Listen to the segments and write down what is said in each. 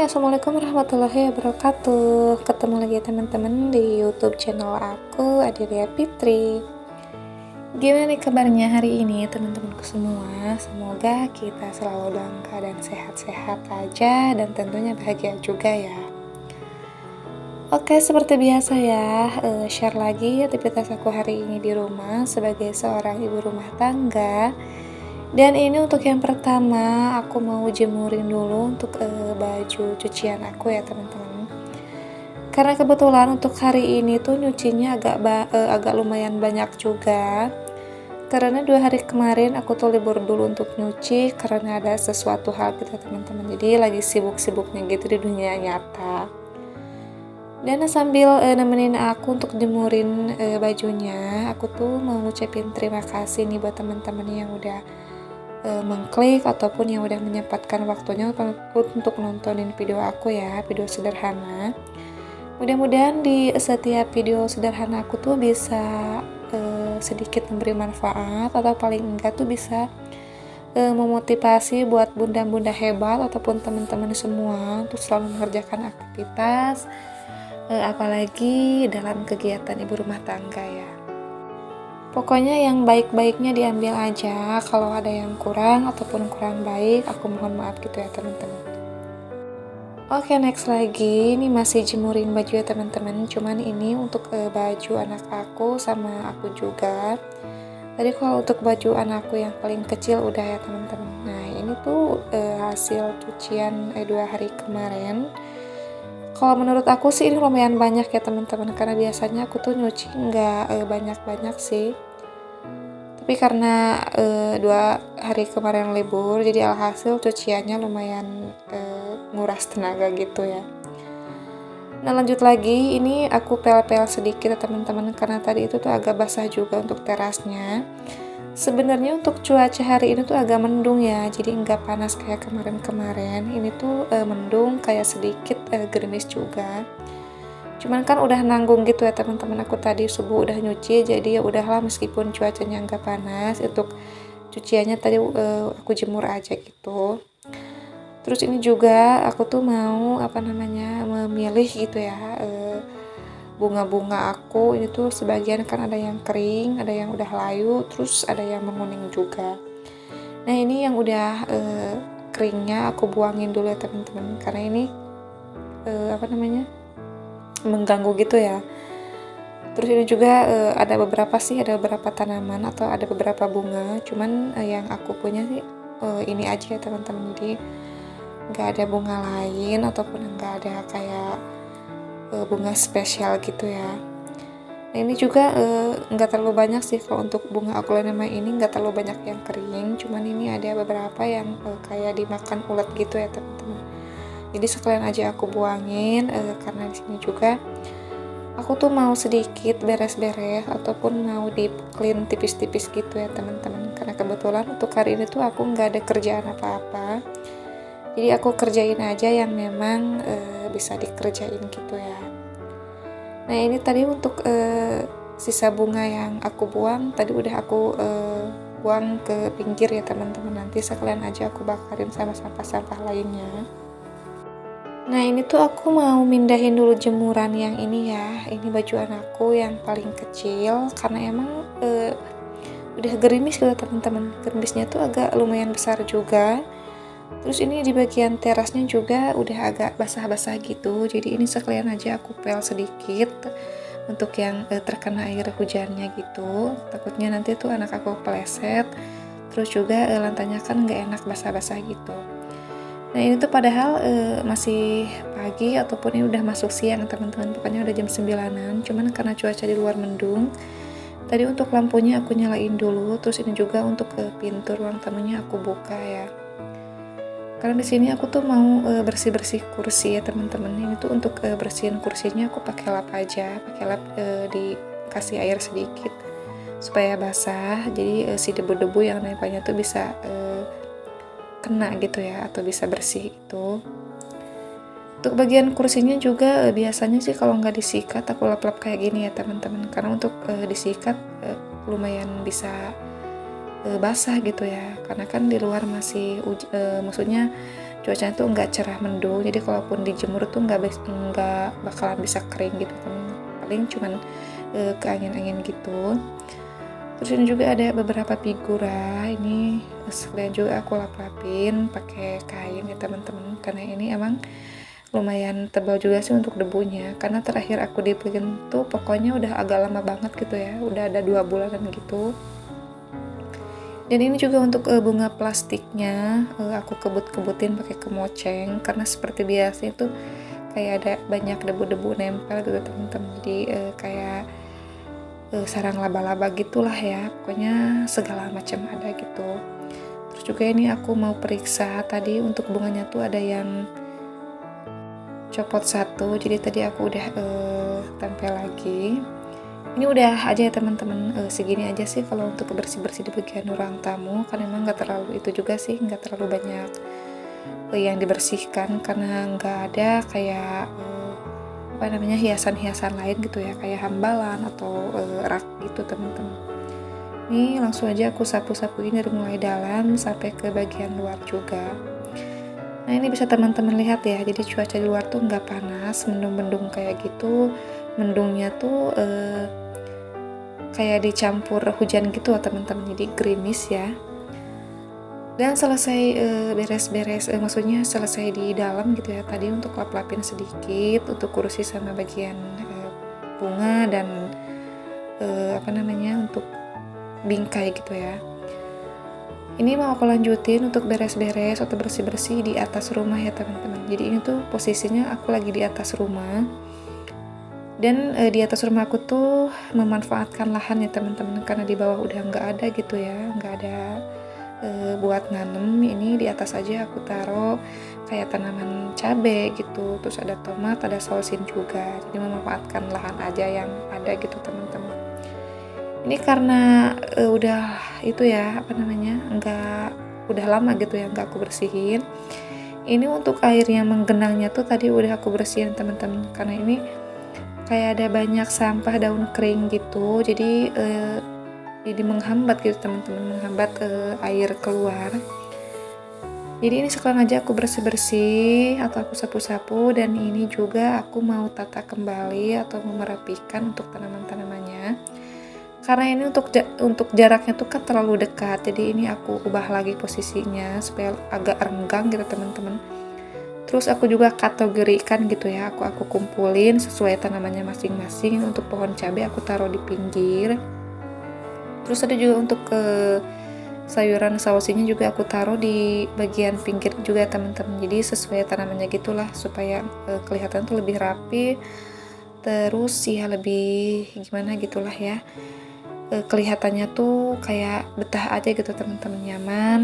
Assalamualaikum warahmatullahi wabarakatuh. Ketemu lagi teman-teman di YouTube channel aku, Adelia Fitri. Gimana nih kabarnya hari ini teman-temanku semua? Semoga kita selalu dalam keadaan sehat-sehat aja dan tentunya bahagia juga ya. Oke, seperti biasa ya, share lagi aktivitas aku hari ini di rumah sebagai seorang ibu rumah tangga. Dan ini untuk yang pertama, aku mau jemurin dulu untuk baju cucian aku ya teman-teman. Karena kebetulan untuk hari ini tuh nyucinya agak lumayan banyak juga. Karena 2 hari kemarin aku tuh libur dulu untuk nyuci karena ada sesuatu hal gitu teman-teman. Jadi lagi sibuk-sibuknya gitu di dunia nyata. Dan sambil nemenin aku untuk jemurin bajunya, aku tuh mau ngucapin terima kasih nih buat teman-teman yang udah mengklik ataupun yang udah menyempatkan waktunya untuk nontonin video aku ya, video sederhana. Mudah-mudahan di setiap video sederhana aku tuh bisa sedikit memberi manfaat atau paling enggak tuh bisa memotivasi buat bunda-bunda hebat ataupun teman-teman semua untuk selalu mengerjakan aktivitas apalagi dalam kegiatan ibu rumah tangga ya. Pokoknya yang baik-baiknya diambil aja, kalau ada yang kurang ataupun kurang baik, aku mohon maaf gitu ya teman-teman. Oke, next lagi, ini masih jemurin baju ya teman-teman, cuman ini untuk baju anak aku sama aku juga. Tadi kalau untuk baju anakku yang paling kecil udah ya teman-teman. Nah ini tuh hasil cucian 2 hari kemarin. Kalau menurut aku sih ini lumayan banyak ya teman-teman, karena biasanya aku tuh nyuci nggak banyak-banyak sih. Tapi karena 2 hari kemarin libur, jadi alhasil cuciannya lumayan nguras tenaga gitu ya. Nah lanjut lagi, ini aku pel-pel sedikit ya teman-teman, karena tadi itu tuh agak basah juga untuk terasnya. Sebenarnya untuk cuaca hari ini tuh agak mendung ya, jadi nggak panas kayak kemarin-kemarin. Ini tuh mendung, kayak sedikit gerimis juga. Cuman kan udah nanggung gitu ya teman-teman, aku tadi subuh udah nyuci, jadi ya udahlah meskipun cuacanya nggak panas, untuk cuciannya tadi aku jemur aja gitu. Terus ini juga aku tuh mau memilih gitu ya bunga-bunga aku. Ini tuh sebagian kan ada yang kering, ada yang udah layu, terus ada yang menguning juga. Nah ini yang udah keringnya aku buangin dulu ya teman-teman, karena ini mengganggu gitu ya. Terus ini juga ada beberapa tanaman atau ada beberapa bunga, cuman yang aku punya sih ini aja ya teman-teman, jadi nggak ada bunga lain ataupun nggak ada kayak bunga spesial gitu ya. Nah ini juga nggak terlalu banyak sih, kalau untuk bunga aglaonema ini nggak terlalu banyak yang kering, cuman ini ada beberapa yang kayak dimakan ulat gitu ya teman-teman. Jadi sekalian aja aku buangin karena di sini juga aku tuh mau sedikit beres-beres ataupun mau di clean tipis-tipis gitu ya teman-teman. Karena kebetulan untuk hari ini tuh aku nggak ada kerjaan apa-apa. Jadi aku kerjain aja yang memang bisa dikerjain gitu ya. Nah ini tadi untuk sisa bunga yang aku buang, tadi udah aku buang ke pinggir ya teman-teman. Nanti sekalian aja aku bakarin sama sampah-sampah lainnya. Nah ini tuh aku mau mindahin dulu jemuran yang ini ya. Ini baju anakku yang paling kecil, karena emang udah gerimis gitu teman-teman. Gerimisnya tuh agak lumayan besar juga. Terus ini di bagian terasnya juga udah agak basah-basah gitu, jadi ini sekalian aja aku pel sedikit untuk yang terkena air hujannya gitu. Takutnya nanti tuh anak aku kepleset, terus juga lantainya kan nggak enak basah-basah gitu. Nah ini tuh padahal masih pagi ataupun ini udah masuk siang teman-teman, pokoknya udah jam 9-an, cuman karena cuaca di luar mendung, tadi untuk lampunya aku nyalain dulu. Terus ini juga untuk pintu ruang tamunya aku buka ya. Karena di sini aku tuh mau bersih-bersih kursi ya teman-teman. Ini tuh untuk bersihin kursinya aku pakai lap aja, pakai lap dikasih air sedikit supaya basah. Jadi si debu-debu yang nempelnya tuh bisa kena gitu ya, atau bisa bersih itu. Untuk bagian kursinya juga biasanya sih kalau nggak disikat aku lap-lap kayak gini ya teman-teman. Karena untuk disikat lumayan bisa basah gitu ya, karena kan di luar masih maksudnya cuacanya tuh nggak cerah mendung, jadi kalaupun dijemur tuh nggak bakalan bisa kering gitu kan, paling cuman ke angin-angin gitu. Terus ini juga ada beberapa figura, ini sekalian juga aku lap-lapin pakai kain ya teman-teman, karena ini emang lumayan tebal juga sih untuk debunya, karena terakhir aku dibeliin tuh pokoknya udah agak lama banget gitu ya, udah ada 2 bulanan gitu. Dan ini juga untuk bunga plastiknya, aku kebut-kebutin pakai kemoceng, karena seperti biasa itu kayak ada banyak debu-debu nempel gitu teman-teman, jadi kayak sarang laba-laba gitulah ya, pokoknya segala macam ada gitu. Terus juga ini aku mau periksa tadi untuk bunganya tuh ada yang copot satu, jadi tadi aku udah tempel lagi. Ini udah aja ya teman-teman, segini aja sih kalau untuk bersih-bersih di bagian ruang tamu, karena emang nggak terlalu itu juga sih, nggak terlalu banyak yang dibersihkan, karena nggak ada kayak hiasan-hiasan lain gitu ya, kayak hambalan atau rak gitu teman-teman. Ini langsung aja aku sapu-sapuin dari mulai dalam sampai ke bagian luar juga. Nah ini bisa teman-teman lihat ya, jadi cuaca di luar tuh nggak panas, mendung-mendung kayak gitu, mendungnya tuh kayak dicampur hujan gitu teman-teman, jadi gerimis ya. Dan selesai beres-beres, maksudnya selesai di dalam gitu ya, tadi untuk lap-lapin sedikit untuk kursi sama bagian bunga dan untuk bingkai gitu ya. Ini mau aku lanjutin untuk beres-beres atau bersih-bersih di atas rumah ya teman-teman. Jadi ini tuh posisinya aku lagi di atas rumah, dan di atas rumah aku tuh memanfaatkan lahan ya teman-teman, karena di bawah udah nggak ada gitu ya, nggak ada buat nanem. Ini di atas aja aku taruh kayak tanaman cabai gitu, terus ada tomat, ada sausin juga, jadi memanfaatkan lahan aja yang ada gitu teman-teman. Ini karena udah itu ya udah lama gitu ya nggak aku bersihin. Ini untuk air yang menggenangnya tuh tadi udah aku bersihin teman-teman, karena ini kayak ada banyak sampah daun kering gitu, jadi menghambat gitu teman-teman, menghambat air keluar. Jadi ini sekarang aja aku bersih-bersih atau aku sapu-sapu, dan ini juga aku mau tata kembali atau merapikan untuk tanaman-tanamannya, karena ini untuk jaraknya tuh kan terlalu dekat, jadi ini aku ubah lagi posisinya supaya agak renggang gitu teman-teman. Terus aku juga kategorikan gitu ya, aku kumpulin sesuai tanamannya masing-masing. Untuk pohon cabai aku taruh di pinggir. Terus ada juga untuk sayuran sausinya juga aku taruh di bagian pinggir juga teman-teman. Jadi sesuai tanamannya gitulah, supaya kelihatan tuh lebih rapi. Terus ya lebih gimana gitulah ya. Kelihatannya tuh kayak betah aja gitu teman-teman, nyaman.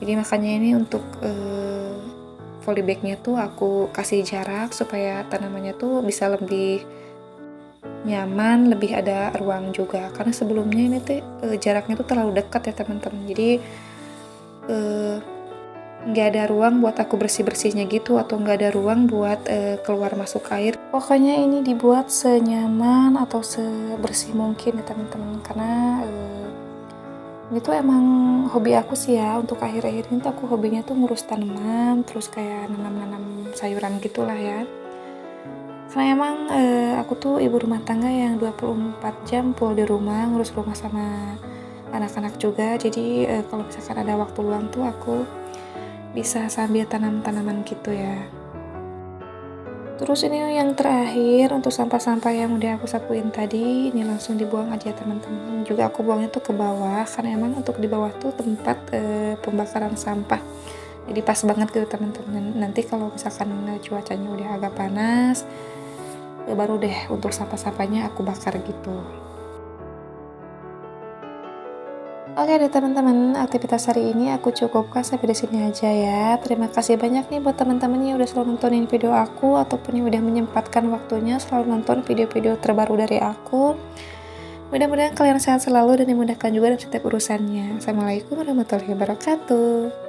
Jadi makanya ini untuk polybagnya tuh aku kasih jarak supaya tanamannya tuh bisa lebih nyaman, lebih ada ruang juga, karena sebelumnya ini tuh jaraknya tuh terlalu dekat ya teman-teman, jadi nggak ada ruang buat aku bersih-bersihnya gitu, atau nggak ada ruang buat keluar masuk air. Pokoknya ini dibuat senyaman atau sebersih mungkin ya teman-teman, karena ini tuh emang hobi aku sih ya. Untuk akhir-akhir ini tuh aku hobinya tuh ngurus tanaman, terus kayak nanam-nanam sayuran gitulah ya. Karena emang aku tuh ibu rumah tangga yang 24 jam full di rumah, ngurus rumah sama anak-anak juga. Jadi kalau misalkan ada waktu luang tuh aku bisa sambil tanam-tanaman gitu ya. Terus ini yang terakhir untuk sampah-sampah yang udah aku sapuin tadi, ini langsung dibuang aja teman-teman. Juga aku buangnya tuh ke bawah, karena emang untuk di bawah tuh tempat pembakaran sampah. Jadi pas banget gitu teman-teman. Nanti kalau misalkan cuacanya udah agak panas, baru deh untuk sampah-sampahnya aku bakar gitu. Oke deh teman-teman, aktivitas hari ini aku cukupkan sampai di sini aja ya. Terima kasih banyak nih buat teman-teman yang udah selalu nontonin video aku, ataupun yang udah menyempatkan waktunya selalu nonton video-video terbaru dari aku. Mudah-mudahan kalian sehat selalu dan dimudahkan juga dalam setiap urusannya. Assalamualaikum warahmatullahi wabarakatuh.